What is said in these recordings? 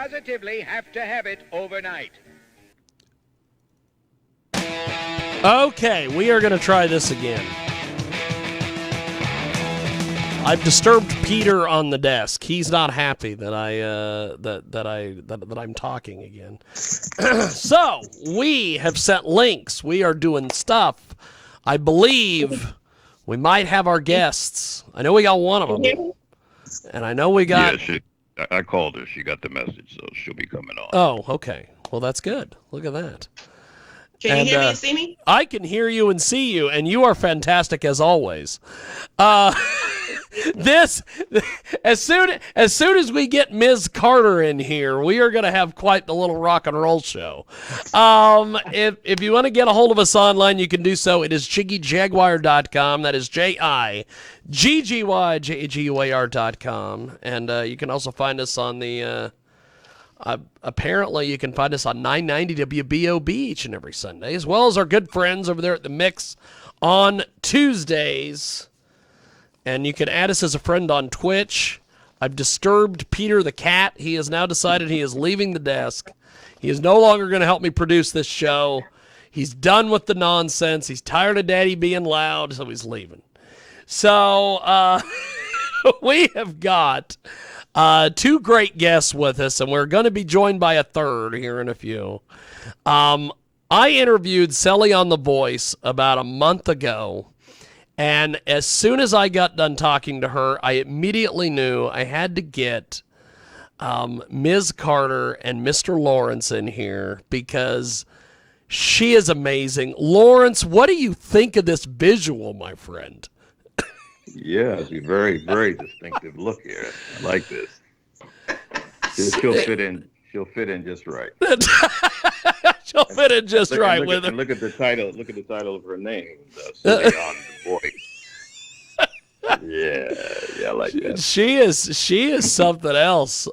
positively have to have it overnight. Okay, we are going to try this again. I've disturbed Peter on the desk. He's not happy that I'm talking again. So we have sent links. We are doing stuff. I believe we might have our guests. I know we got one of them, and I know we got. Yeah, I called her. She got the message, so she'll be coming on. Oh, okay. Well, that's good. Look at that. Can you hear me and see me? I can hear you and see you, and you are fantastic as always. This as soon as we get Ms. Carter in here, we are going to have quite the little rock and roll show. If you want to get a hold of us online, you can do so. It is JiggyJaguar.com. That is JIGGYJaguar.com, and you can also find us on the. Apparently, you can find us on 990 WBOB each and every Sunday, as well as our good friends over there at The Mix on Tuesdays. And you can add us as a friend on Twitch. I've disturbed Peter the cat. He has now decided he is leaving the desk. He is no longer going to help me produce this show. He's done with the nonsense. He's tired of Daddy being loud, so he's leaving. So we have got two great guests with us, and we're going to be joined by a third here in a few. I interviewed Celiane on The Voice about a month ago. And as soon as I got done talking to her, I immediately knew I had to get Ms. Carter and Mr. Lawrence in here because she is amazing. Lawrence, what do you think of this visual, my friend? Yeah, it's a very, very distinctive look here. I like this. She'll fit in. She'll fit in just right. She'll fit in just right with her. Look at the title. Look at the title of her name. Celiane The Voice. Yeah, I like that. She is something else.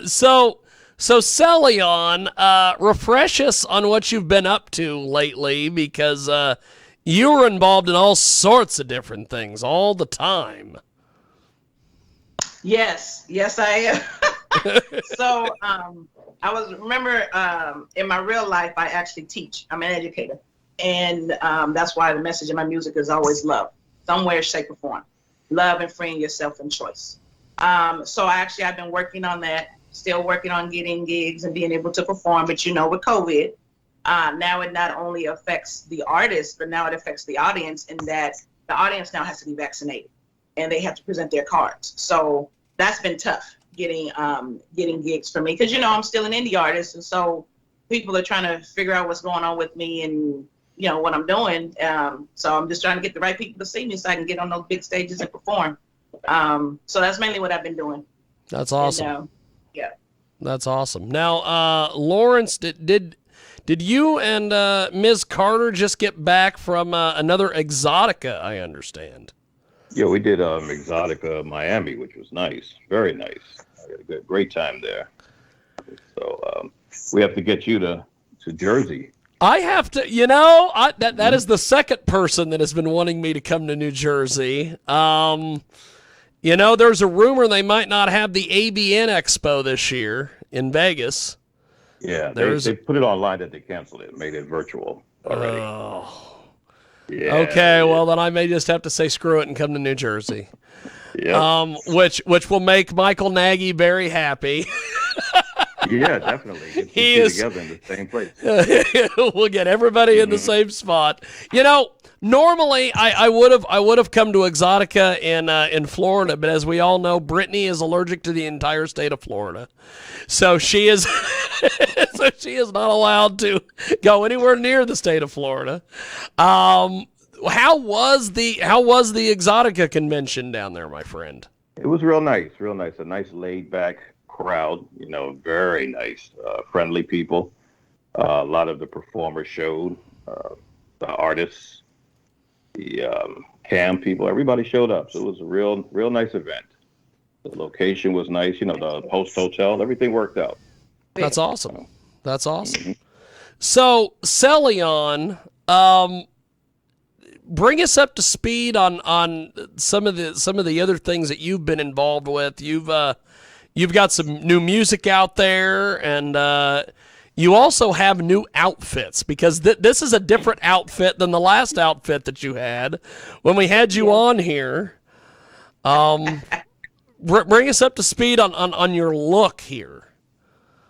So Celiane, refresh us on what you've been up to lately, because you were involved in all sorts of different things all the time. Yes, I am. So remember in my real life, I actually teach. I'm an educator. And that's why the message in my music is always love, somewhere, shape, or form. Love and freeing yourself from choice. So I've been working on that, still working on getting gigs and being able to perform. But with COVID, now it not only affects the artist, but now it affects the audience, in that the audience now has to be vaccinated and they have to present their cards. So that's been tough getting gigs for me, because I'm still an indie artist, and so people are trying to figure out what's going on with me and what I'm doing. So I'm just trying to get the right people to see me so I can get on those big stages and perform. So that's mainly what I've been doing. That's awesome. And, yeah. That's awesome. Now, Lawrence, did you and Ms. Carter just get back from another Exotica, I understand? Yeah, we did Exotica Miami, which was nice, very nice. I had a great time there. So we have to get you to Jersey. I have to, that is the second person that has been wanting me to come to New Jersey. There's a rumor they might not have the ABN Expo this year in Vegas. Yeah, they put it online that they canceled it, made it virtual already. Oh. Yeah. Okay, well then I may just have to say screw it and come to New Jersey. Yeah. Which will make Michael Nagy very happy. Yeah, definitely. He is together in the same place. We'll get everybody in the same spot. Normally I would have come to Exotica in Florida, but as we all know, Brittany is allergic to the entire state of Florida, so she is not allowed to go anywhere near the state of Florida. How was the Exotica convention down there, my friend? It was real nice, a nice laid back crowd, very nice, friendly people. A lot of the performers showed, the artists, the cam people, everybody showed up. So it was a real nice event. The location was nice, the Post Hotel, everything worked out. That's awesome. That's awesome. So, Celiane, bring us up to speed on some of the other things that you've been involved with. you've got some new music out there, and you also have new outfits, because this is a different outfit than the last outfit that you had when we had you on here. Bring us up to speed on your look here.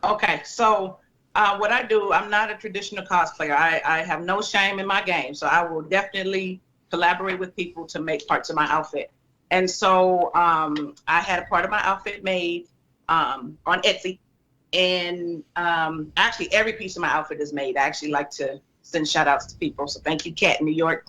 Okay, so what I do, I'm not a traditional cosplayer. I have no shame in my game, so I will definitely collaborate with people to make parts of my outfit. And so I had a part of my outfit made on Etsy, and actually every piece of my outfit is made. I actually like to send shout outs to people, so thank you, Kat in New York.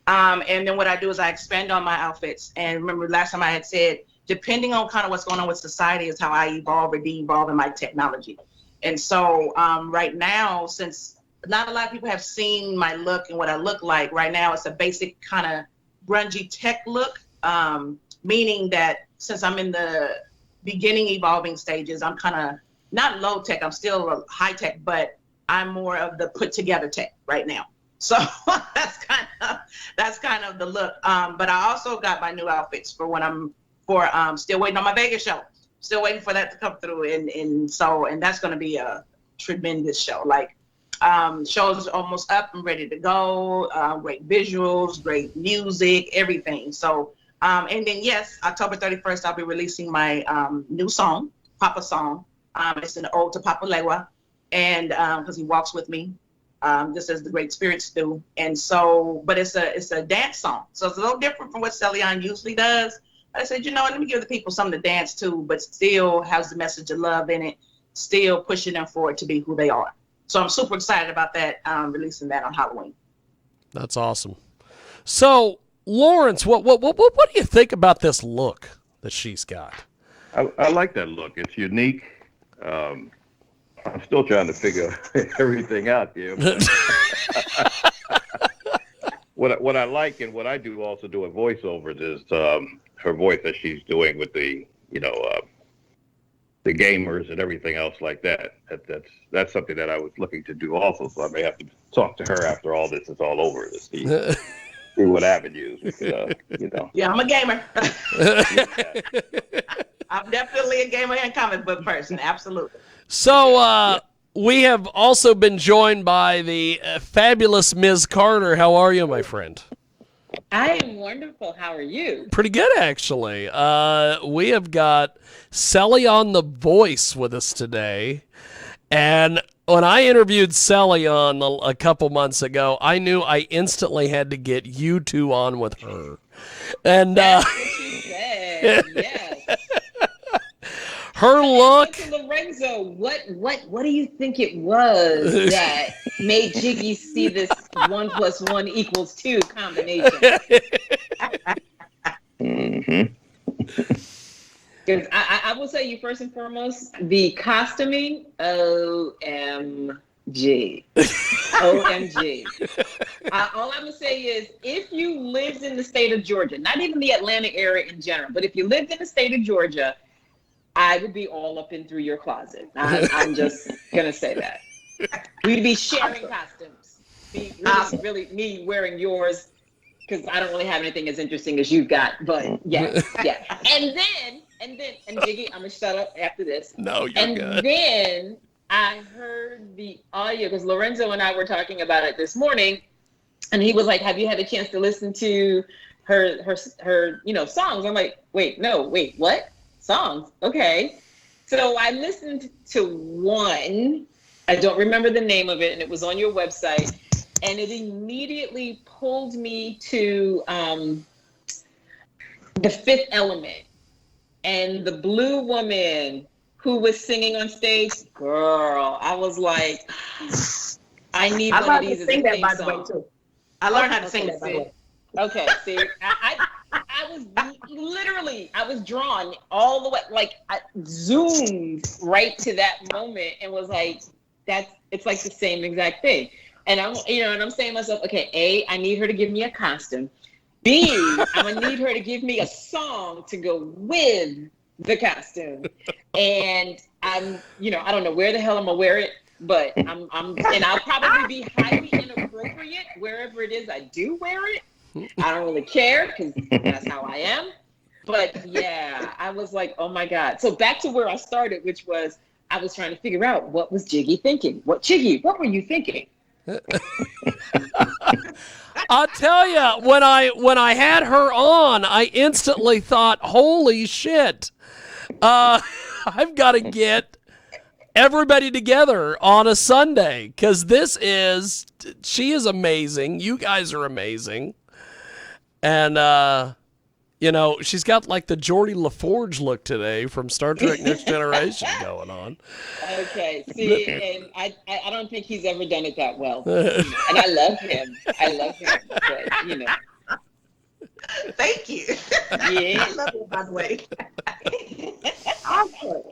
And then what I do is I expand on my outfits. And remember last time I had said, depending on kind of what's going on with society is how I evolve or de-evolve in my technology. And so right now, since not a lot of people have seen my look and what I look like, right now it's a basic kind of grungy tech look, meaning that since I'm in the beginning evolving stages, I'm kind of not low tech, I'm still high tech, but I'm more of the put together tech right now. So that's kind of the look. But I also got my new outfits for when I'm still waiting on my Vegas show. Still waiting for that to come through, and that's going to be a tremendous show. Like show's almost up and ready to go. Great visuals, great music, everything. So and then yes, October 31st, I'll be releasing my new song, Papa Song. It's an ode to Papa Lewa, and because he walks with me, just as the great spirits do. And so, but it's a dance song, so it's a little different from what Celiane usually does. I said, you know what, let me give the people something to dance to, but still has the message of love in it, still pushing them forward to be who they are. So I'm super excited about that, releasing that on Halloween. That's awesome. So, Lawrence, what do you think about this look that she's got? I like that look. It's unique. I'm still trying to figure everything out here. What I like and what I do also do a voiceover is her voice that she's doing with the gamers and everything else like that. That's something that I was looking to do also. So I may have to talk to her after all this is all over to see what avenues. Yeah, I'm a gamer. I'm definitely a gamer and comic book person. Absolutely. So we have also been joined by the fabulous Ms. Carter. How are you, my friend? I am wonderful. How are you? Pretty good, actually. We have got Celiane the Voice with us today. And when I interviewed Celiane a couple months ago, I knew I instantly had to get you two on with her. And That's what she said. Yes. Her look. So Lorenzo, what do you think it was that made Jiggy see this 1 + 1 = 2 combination? Mm-hmm. Because I will tell you first and foremost, the costuming, OMG. OMG. All I'm going to say is, if you lived in the state of Georgia, not even the Atlanta area in general, but if you lived in the state of Georgia, I would be all up and through your closet. I'm just going to say that. We'd be sharing costumes. Really me wearing yours, because I don't really have anything as interesting as you've got. But yeah. And Jiggy, I'm going to shut up after this. No, you're and good. And then I heard the audio, because Lorenzo and I were talking about it this morning, and he was like, have you had a chance to listen to her songs? I'm like, wait, what? Songs. Okay. So I listened to one. I don't remember the name of it, and it was on your website, and it immediately pulled me to The Fifth Element and the blue woman who was singing on stage. Girl, I was like, I need one of these as a theme song. Too. I learned how to sing that, by the way. Okay, see, I was drawn all the way, like I zoomed right to that moment and was like, it's like the same exact thing. And I'm saying to myself, okay, A, I need her to give me a costume. B, I'm gonna need her to give me a song to go with the costume. And I don't know where the hell I'm gonna wear it, but and I'll probably be highly inappropriate wherever it is I do wear it. I don't really care, because that's how I am. But yeah, I was like, oh my God. So back to where I started, which was I was trying to figure out what was Jiggy thinking. Jiggy, what were you thinking? I'll tell you, when I had her on, I instantly thought, holy shit, I've got to get everybody together on a Sunday, because she is amazing. You guys are amazing. And, she's got like the Geordie LaForge look today from Star Trek Next Generation going on. Okay, see, and I don't think he's ever done it that well. And I love him. But, Thank you. Yeah. I love it, by the way. Awesome.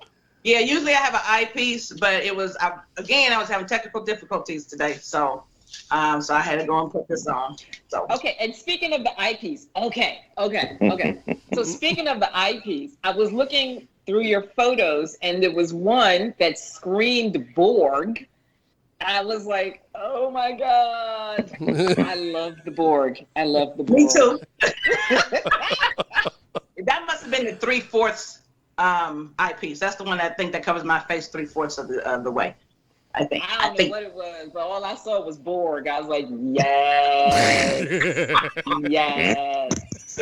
Yeah, usually I have an eyepiece, but I was having technical difficulties today, so I had to go and put this on. So okay, and speaking of the eyepiece, okay. So speaking of the eyepiece, I was looking through your photos, and there was one that screamed Borg. I was like, oh my God, I love the Borg. Me too. That must have been the 3/4 eyepiece. That's the one I think that covers my face 3/4 of the way. I think. I don't know what it was, but all I saw was Borg. I was like, yes, yes.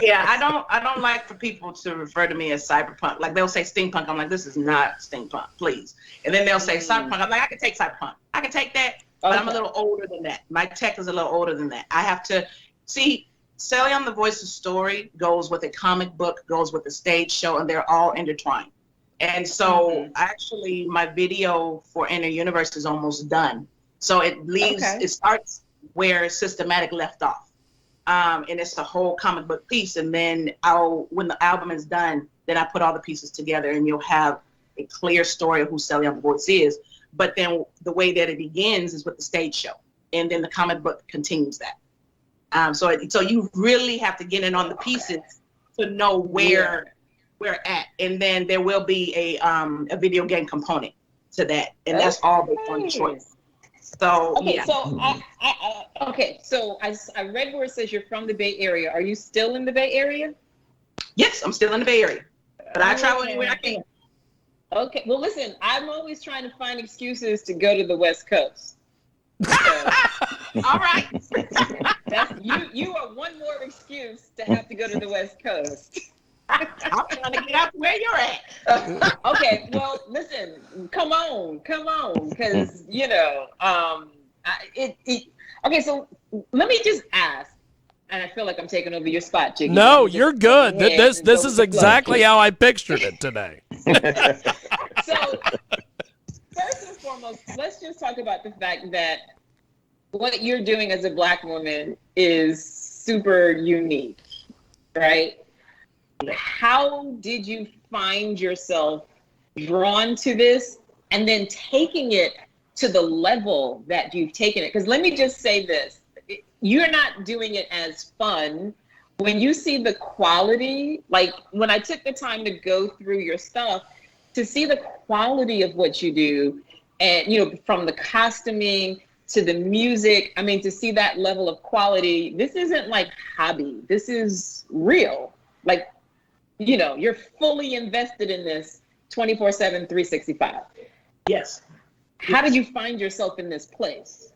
Yeah, I don't like for people to refer to me as cyberpunk. Like they'll say steampunk. I'm like, this is not steampunk, please. And then they'll say cyberpunk. I'm like, I can take cyberpunk. I can take that, but I'm a little older than that. My tech is a little older than that. I have to see. Celiane the Voice of Story goes with a comic book, goes with a stage show, and they're all intertwined. And so actually my video for Inner Universe is almost done. So it starts where Systematic left off. And it's the whole comic book piece. And then when the album is done, then I put all the pieces together and you'll have a clear story of who Celiane the Voice is. But then the way that it begins is with the stage show. And then the comic book continues that. So you really have to get in on the pieces to know where we're at, and then there will be a video game component to that, and that's all based on choice. So so I read where it says you're from the Bay Area. Are you still in the Bay Area? Yes, I'm still in the Bay Area, but I travel anywhere I can. Okay, well listen, I'm always trying to find excuses to go to the West Coast. So, all right. You are one more excuse to have to go to the West Coast. I'm trying to get out where you're at. Okay, well, listen, come on, because okay, so let me just ask, and I feel like I'm taking over your spot, Jiggy. No, you're good. This is exactly how I pictured it today. So, first and foremost, let's just talk about the fact that what you're doing as a Black woman is super unique, right? How did you find yourself drawn to this and then taking it to the level that you've taken it? Because let me just say this, you're not doing it as fun. When you see the quality, like when I took the time to go through your stuff, to see the quality of what you do, and from the costuming to the music, I mean, to see that level of quality, this isn't like hobby, this is real. Like, you're fully invested in this 24/7, 365. Yes. How did you find yourself in this place?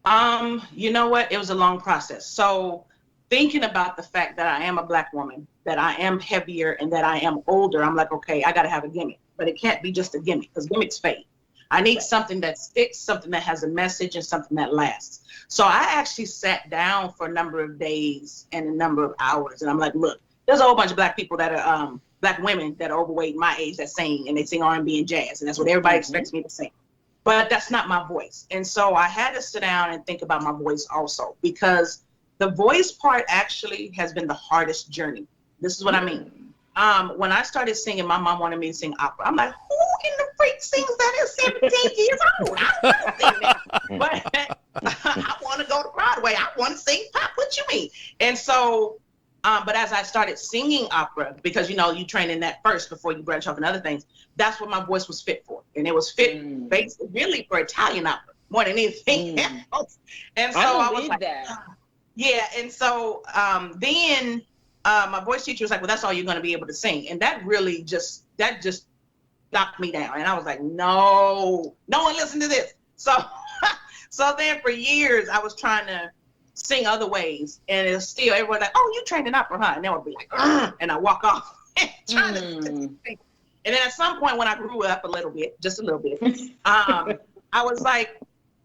You know what? It was a long process. So thinking about the fact that I am a Black woman, that I am heavier, and that I am older, I'm like, okay, I got to have a gimmick. But it can't be just a gimmick, because gimmicks fade. I need something that sticks, something that has a message, and something that lasts. So I actually sat down for a number of days and a number of hours, and I'm like, look, there's a whole bunch of Black people that are Black women that are overweight my age that sing, and they sing R&B and jazz, and that's what everybody expects me to sing. But that's not my voice. And so I had to sit down and think about my voice also, because the voice part actually has been the hardest journey. This is what I mean. When I started singing, my mom wanted me to sing opera. I'm like, who in the freak sings that at 17 years old? I don't want to sing that. But I want to go to Broadway. I want to sing pop. What you mean? And so, but as I started singing opera, because, you train in that first before you branch off in other things, that's what my voice was fit for. And it was fit basically really for Italian opera more than anything else. And so I was like, that. yeah. And so then my voice teacher was like, well, that's all you're going to be able to sing. And that really just knocked me down. And I was like, no one listened to this. So, so then for years, I was trying to sing other ways. And it's still, everyone like, oh, you trained in opera, huh? And they would be like, and I walk off trying to sing. And then at some point when I grew up a little bit, just a little bit, I was like,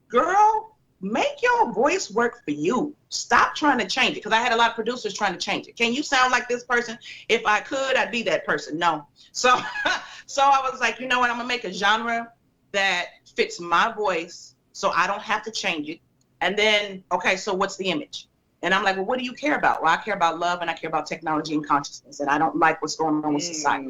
girl, make your voice work for you. Stop trying to change it. Because I had a lot of producers trying to change it. Can you sound like this person? If I could, I'd be that person. No. So I was like, you know what? I'm going to make a genre that fits my voice so I don't have to change it. And then, okay, so what's the image? And I'm like, well, what do you care about? Well, I care about love and I care about technology and consciousness. And I don't like what's going on with society.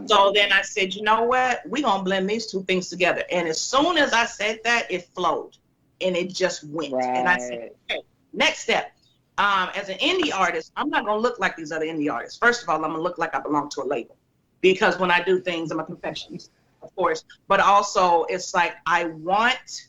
So then I said, you know what? We're going to blend these two things together. And as soon as I said that, it flowed. And it just went. Right. And I said, okay, next step. As an indie artist, I'm not going to look like these other indie artists. First of all, I'm going to look like I belong to a label. Because when I do things, I'm a perfectionist, of course. But also, it's like I want...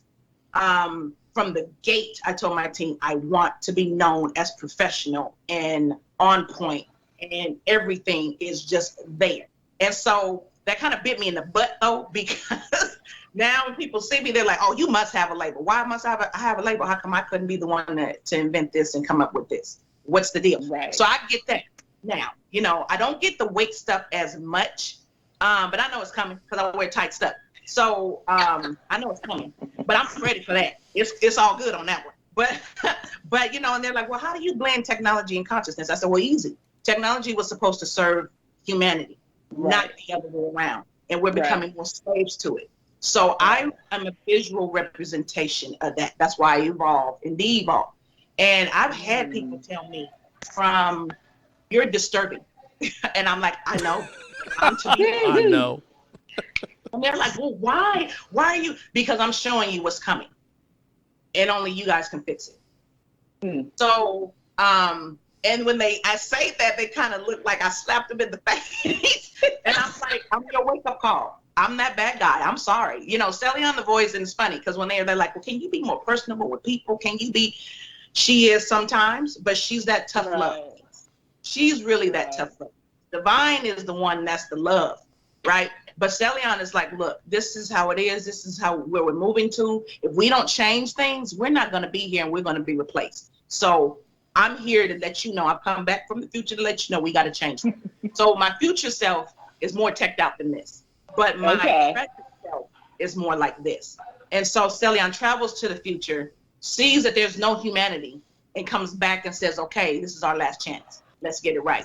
from the gate, I told my team, I want to be known as professional and on point, and everything is just there. And so that kind of bit me in the butt, though, because now when people see me, they're like, oh, you must have a label. Why must I have a label? How come I couldn't be the one to invent this and come up with this? What's the deal? Right. So I get that now. You know, I don't get the weight stuff as much, but I know it's coming because I wear tight stuff. So I know it's coming, but I'm ready for that. It's all good on that one. But you know, and they're like, well, how do you blend technology and consciousness? I said, well, easy. Technology was supposed to serve humanity, not the other way around. And we're becoming more slaves to it. So I am a visual representation of that. That's why I evolved and de-evolved. And I've had people tell me you're disturbing. And I'm like, I know. I know. And they're like, well, why? Why are you? Because I'm showing you what's coming. And only you guys can fix it. So, and when I say that, they kind of look like I slapped them in the face. And I'm like, I'm your wake-up call. I'm that bad guy. I'm sorry. You know, Celiane the voice, and it's funny because when they're like, well, can you be more personable with people? Can you be? She is sometimes, but she's that tough love. She's really that tough love. Divine is the one that's the love, right? But Celiane is like, look, this is how it is. This is where we're moving to. If we don't change things, we're not going to be here and we're going to be replaced. So I'm here to let you know. I've come back from the future to let you know we got to change. So my future self is more teched out than this. But my present self is more like this. And so Celiane travels to the future, sees that there's no humanity, and comes back and says, okay, this is our last chance. Let's get it right.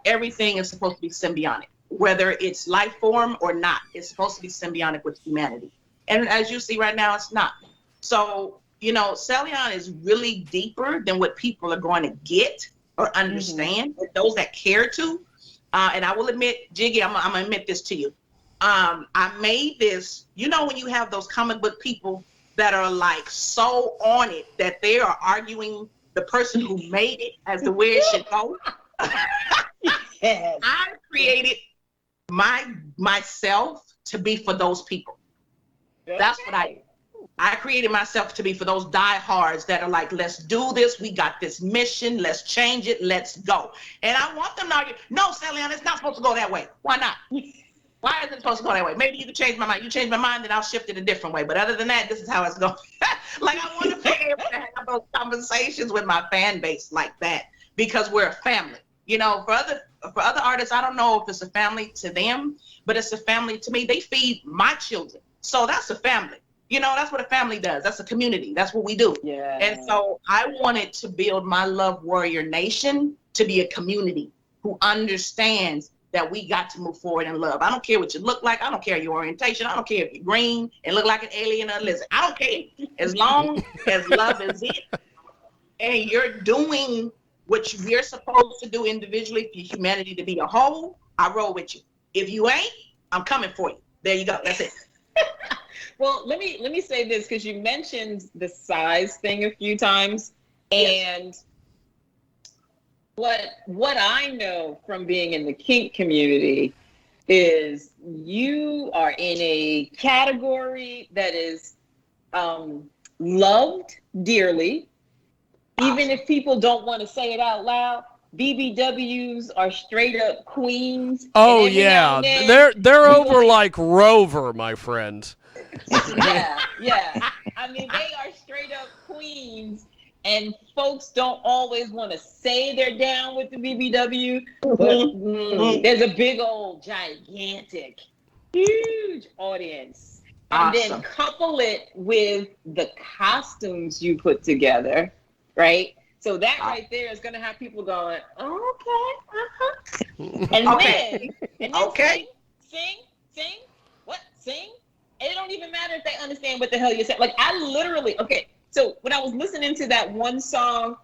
Everything is supposed to be symbiotic. Whether it's life form or not, it's supposed to be symbiotic with humanity. And as you see right now, it's not. So, you know, Celiane is really deeper than what people are going to get or understand, those that care to. And I will admit, Jiggy, I'm going to admit this to you. I made this, you know, when you have those comic book people that are like so on it that they are arguing the person who made it as to where it should go. Yes. I created myself to be for those people. That's what I created myself to be for those diehards that are like, let's do this. We got this mission. Let's change it. Let's go. And I want them to argue, no, Celiane, it's not supposed to go that way. Why not? Why is it supposed to go that way? Maybe you can change my mind. You change my mind, then I'll shift it a different way. But other than that, this is how it's going. Like, I want to be able to have those conversations with my fan base like that because we're a family. You know, for other artists, I don't know if it's a family to them, but it's a family to me. They feed my children. So that's a family. You know, that's what a family does. That's a community. That's what we do. Yeah. And so I wanted to build my Love Warrior Nation to be a community who understands that we got to move forward in love. I don't care what you look like. I don't care your orientation. I don't care if you're green and look like an alien or a lizard. I don't care. As long as love is it and you're doing what we're supposed to do individually for humanity to be a whole, I roll with you. If you ain't, I'm coming for you. There you go. That's it. Well, let me say this because you mentioned the size thing a few times, and what I know from being in the kink community is you are in a category that is loved dearly, even if people don't want to say it out loud. BBWs are straight up queens. Oh and every now yeah, and then, they're you over like Rover, my friend. yeah. I mean, they are straight up queens, and folks don't always want to say they're down with the BBW, but there's a big old, gigantic, huge audience. And Awesome. then couple it with the costumes you put together, right? So that right there is going to have people going, oh, okay, uh-huh. And Okay. then Okay. sing, what, sing? It don't even matter if they understand what the hell you're saying. Like, I literally, okay, so when I was listening to that one song,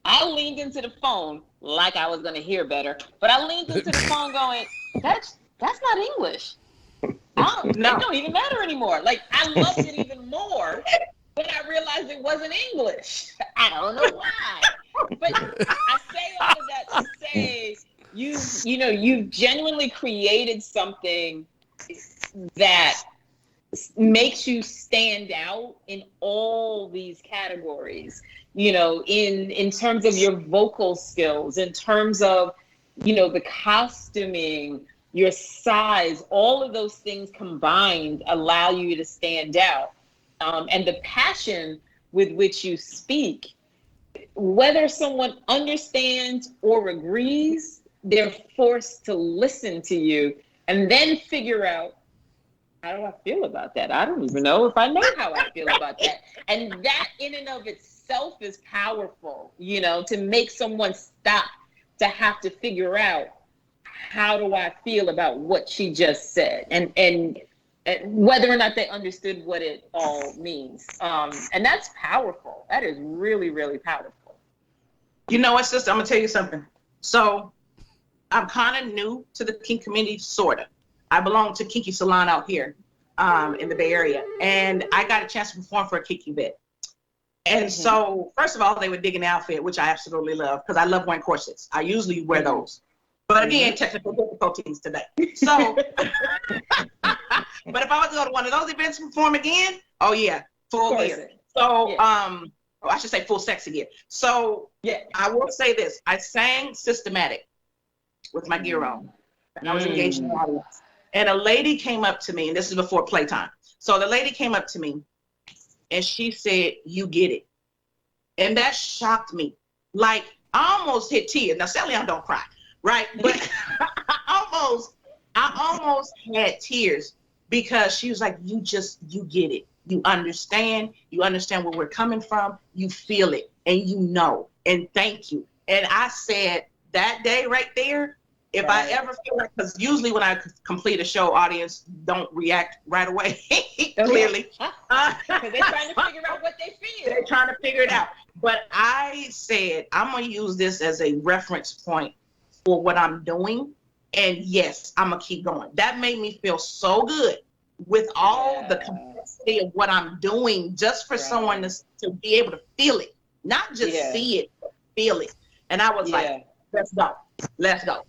I leaned into the phone like I was going to hear better, but I leaned into the phone going, that's not English. No. It don't even matter anymore. Like, I loved it even more when I realized it wasn't English. I don't know why. But I say all of that to say you've genuinely created something that makes you stand out in all these categories, in terms of your vocal skills, in terms of, the costuming, your size, all of those things combined allow you to stand out. And the passion with which you speak, whether someone understands or agrees, they're forced to listen to you and then figure out, how do I feel about that? I don't even know if I know how I feel about that. And that in and of itself is powerful, to make someone stop to have to figure out, how do I feel about what she just said? And whether or not they understood what it all means. And that's powerful. That is really, really powerful. You know what, sister? I'm going to tell you something. So I'm kind of new to the kink community, sort of. I belong to Kinky Salon out here in the Bay Area. And I got a chance to perform for a kink event. And so, first of all, they were digging the outfit, which I absolutely love, because I love wearing corsets. I usually wear those. But again, technical difficulties today. So, but if I was to go to one of those events and perform again, oh yeah, full gear. So, I should say full sexy gear. So, I will say this. I sang Systematic with my gear on. And I was engaged in the audience. And a lady came up to me, and this is before playtime. So the lady came up to me, and she said, "You get it." And that shocked me. Like, I almost hit tears. Now, Celiane don't cry, right? But I almost had tears because she was like, you get it. You understand where we're coming from. You feel it, and and thank you. And I said that day right there, if I ever feel like, because usually when I complete a show, audience don't react right away, clearly. Because they're trying to figure out what they feel. They're trying to figure it out. But I said, I'm going to use this as a reference point for what I'm doing. And yes, I'm going to keep going. That made me feel so good with all the complexity of what I'm doing, just for someone to be able to feel it, not just see it, but feel it. And I was like, let's go.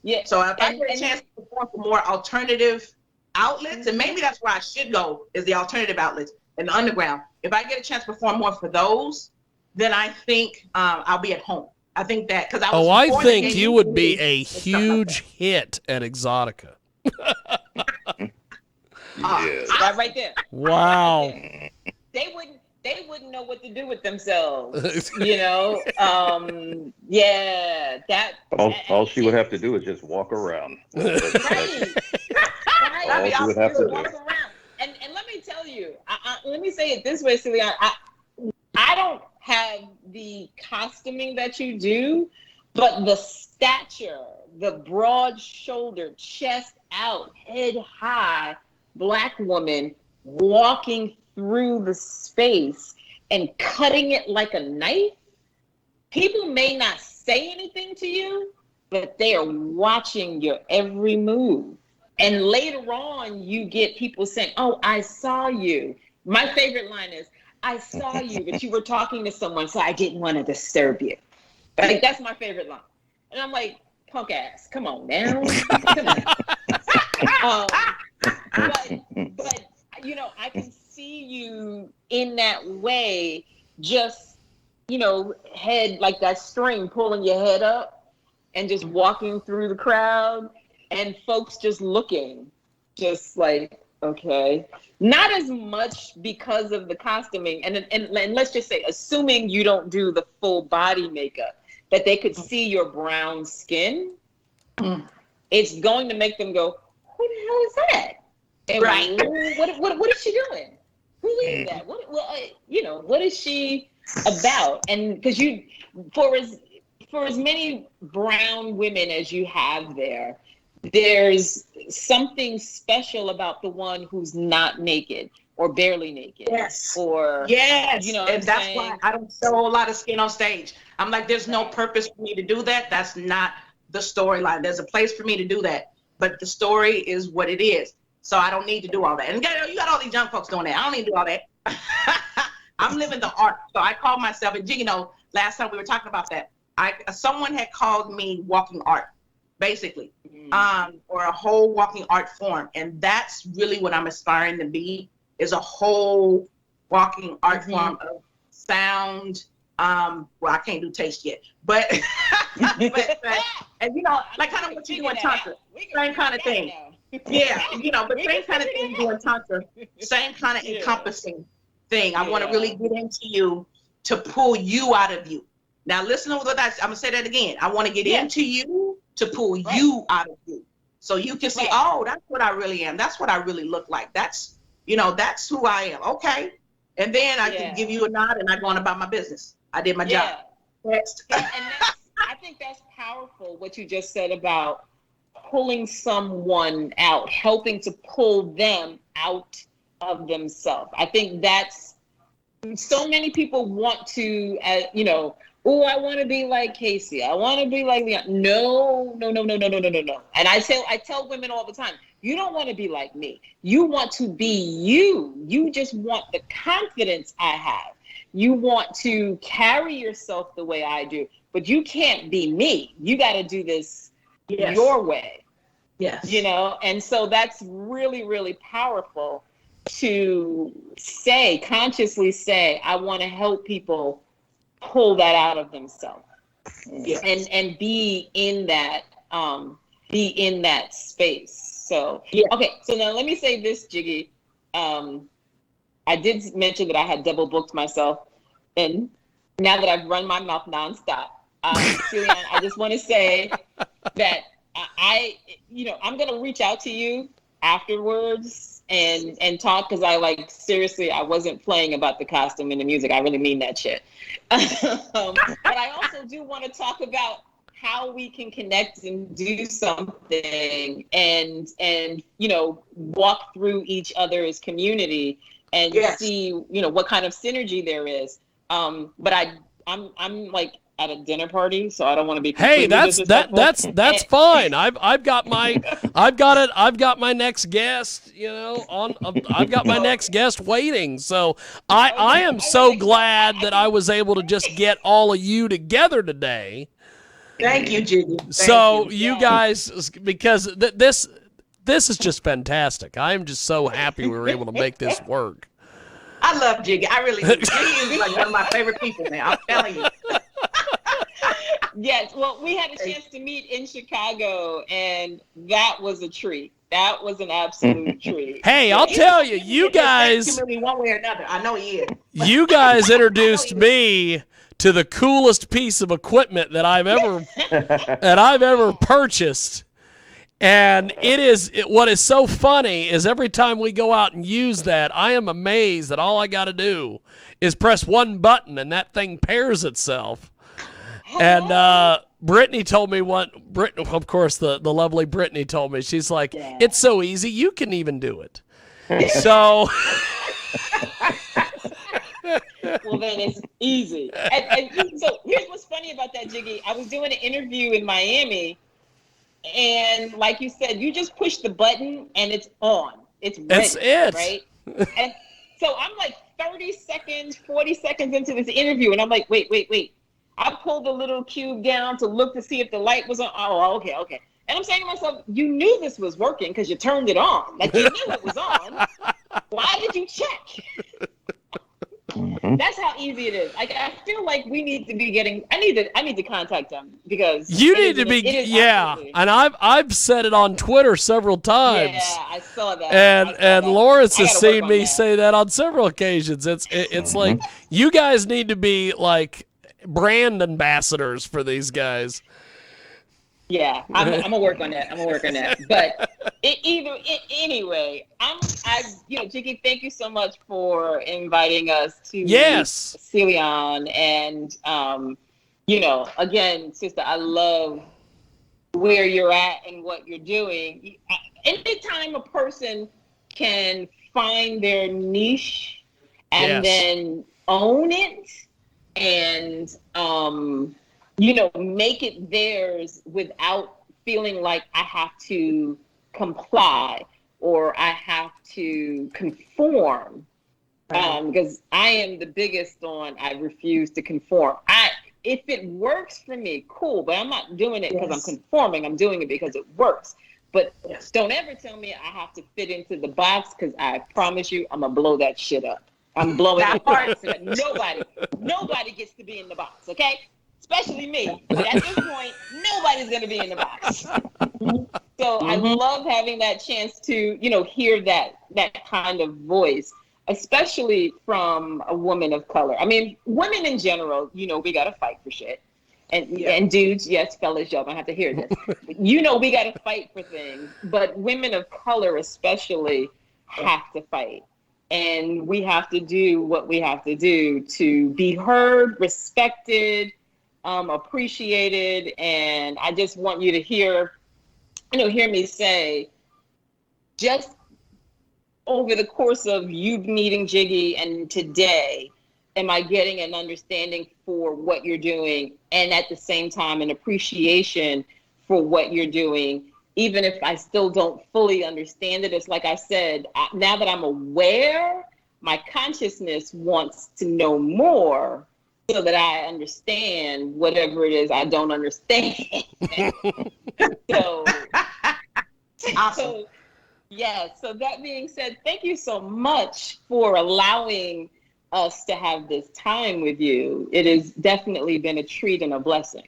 Yeah. So if I get a chance to perform for more alternative outlets, and maybe that's where I should go, is the alternative outlets and the underground. If I get a chance to perform more for those, then I think I'll be at home. I think that, because I think you would be a huge hit at Exotica. That right there. Wow. They wouldn't know what to do with themselves. All she would have to do is just walk around. Right. All she would have to do. Walk around. And let me tell you, let me say it this way, Celiane. I don't have the costuming that you do, but the stature, the broad shoulder, chest out, head high, Black woman walking through the space and cutting it like a knife. People may not say anything to you, but they are watching your every move. And later on, you get people saying, "Oh, I saw you." My favorite line is, "I saw you, but you were talking to someone, so I didn't want to disturb you." Like, that's my favorite line. And I'm like, punk ass, come on now. Come on. But I can see you in that way, just, head like that string pulling your head up, and just walking through the crowd and folks just looking, just like, okay. Not as much because of the costuming, and let's just say, assuming you don't do the full body makeup, that they could see your brown skin, it's going to make them go, who the hell is that? And Right. What is she doing? Who is that? What is she about? And because for as many brown women as you have there, there's something special about the one who's not naked or barely naked. Yes. Or yes. You know, and that's why I don't show a lot of skin on stage. I'm like, there's no purpose for me to do that. That's not the storyline. There's a place for me to do that, but the story is what it is. So I don't need to do all that. And you got all these young folks doing that. I don't need to do all that. I'm living the art. So I call myself, and you know, last time we were talking about that, someone had called me walking art, basically, or a whole walking art form. And that's really what I'm aspiring to be, is a whole walking art form of sound. Well, I can't do taste yet, but, and you know, like kind of what you do in Tantra, same kind of thing. Yeah, you know, but same kind of thing you do in Tantra, same kind of encompassing thing. I want to really get into you to pull you out of you. Now, listen to what I'm going to say that again. I want to get into you to pull you out of you. So you can see, oh, that's what I really am. That's what I really look like. That's, you know, that's who I am. Okay. And then I can give you a nod and I go on about my business. I did my job. Next. And I think that's powerful, what you just said about pulling someone out, helping to pull them out of themselves. I think that's, so many people want to, you know, oh, I want to be like Casey. I want to be like Leon. No. And I tell women all the time, you don't want to be like me. You want to be you. You just want the confidence I have. You want to carry yourself the way I do, but you can't be me. You got to do this your way. Yes. You know, and so that's really, really powerful to say, consciously say, I want to help people pull that out of themselves, and be in that space. So okay, so now let me say this, Jiggy. I did mention that I had double booked myself, and now that I've run my mouth nonstop, Celiane, I just want to say that I'm gonna reach out to you afterwards and talk, because seriously, I wasn't playing about the costume and the music. I really mean that shit. But I also do want to talk about how we can connect and do something and you know, walk through each other's community and see, you know, what kind of synergy there is. But I'm like at a dinner party, so I don't want to be. Hey, that's fine. I've got my next guest. You know, I've got my next guest waiting. So I am so glad that I was able to just get all of you together today. Thank you, Jiggy. So you guys, because this is just fantastic. I am just so happy we were able to make this work. I love Jiggy. I really do. Jiggy is like one of my favorite people, man. I'm telling you. Yes, well, we had a chance to meet in Chicago, and that was a treat. That was an absolute treat. Hey, I'll tell you, you guys, one way or another. I know he is. You guys introduced me to the coolest piece of equipment that I've ever purchased. And what is so funny is every time we go out and use that, I am amazed that all I got to do is press one button and that thing pairs itself. And Brittany told me of course, the lovely Brittany told me, she's like, it's so easy, you can even do it. So. Well, then it's easy. And so here's what's funny about that, Jiggy. I was doing an interview in Miami, and like you said, you just push the button and it's on. It's ready. That's it. Right? And so I'm like 30 seconds, 40 seconds into this interview, and I'm like, wait. I pulled the little cube down to look to see if the light was on. Oh, okay. And I'm saying to myself, you knew this was working because you turned it on. Like, you knew it was on. Why did you check? That's how easy it is. Like I feel like we need to be getting. I need to contact them because You it need is to be, it is yeah. absolutely- And I've said it on Twitter several times. Yeah, I saw that. And I saw and that. Lawrence I has gotta work seen on me that. say that on several occasions. It's like you guys need to be like brand ambassadors for these guys. Yeah, I'm gonna work on that. I'm gonna work on that. But anyway, Jiggy, thank you so much for inviting us to Yes. Celiane, and again, sister, I love where you're at and what you're doing. Anytime a person can find their niche and Yes. then own it and make it theirs without feeling like I have to comply or I have to conform. Because I am the biggest on I refuse to conform. If it works for me, cool, but I'm not doing it because I'm conforming. I'm doing it because it works. But don't ever tell me I have to fit into the box, because I promise you I'm gonna blow that shit up. I'm blowing the box so that nobody gets to be in the box, okay? Especially me. But at this point, nobody's gonna be in the box. So I love having that chance to, hear that kind of voice, especially from a woman of color. I mean, women in general, we gotta fight for shit. And dudes, yes, fellas, y'all gonna have to hear this. We gotta fight for things, but women of color especially have to fight. And we have to do what we have to do to be heard, respected, appreciated. And I just want you to hear me say, just over the course of you meeting Jiggy and today, am I getting an understanding for what you're doing, and at the same time an appreciation for what you're doing, even if I still don't fully understand it. It's like I said, now that I'm aware, my consciousness wants to know more so that I understand whatever it is I don't understand. So Awesome. So that being said, thank you so much for allowing us to have this time with you. It has definitely been a treat and a blessing.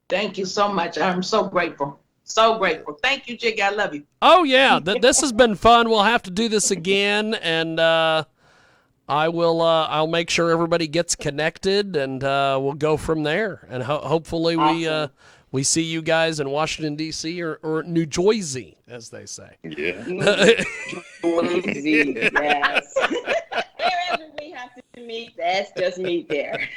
Thank you so much. I'm so grateful. So grateful. Thank you, Jiggy. I love you. Oh yeah, this has been fun. We'll have to do this again, and I will. I'll make sure everybody gets connected, and we'll go from there. And hopefully Awesome. we see you guys in Washington D.C. or New Jersey, as they say. Yeah. Yes. Wherever we have to meet, let's just meet there.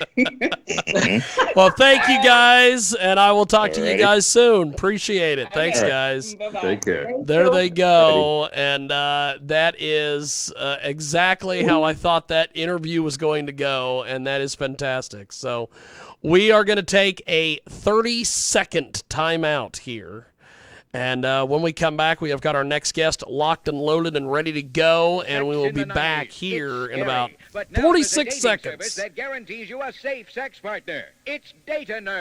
Well, thank you guys, and I will talk to you Alrighty. guys soon. Appreciate it. Thanks, Okay. guys. Bye-bye. Take care. There they go, and that is exactly how I thought that interview was going to go, and that is fantastic. So we are going to take a 30-second timeout here, and when we come back, we have got our next guest locked and loaded and ready to go, and we will be back here in about 46 seconds. That guarantees you a safe sex partner. It's Data Nerd.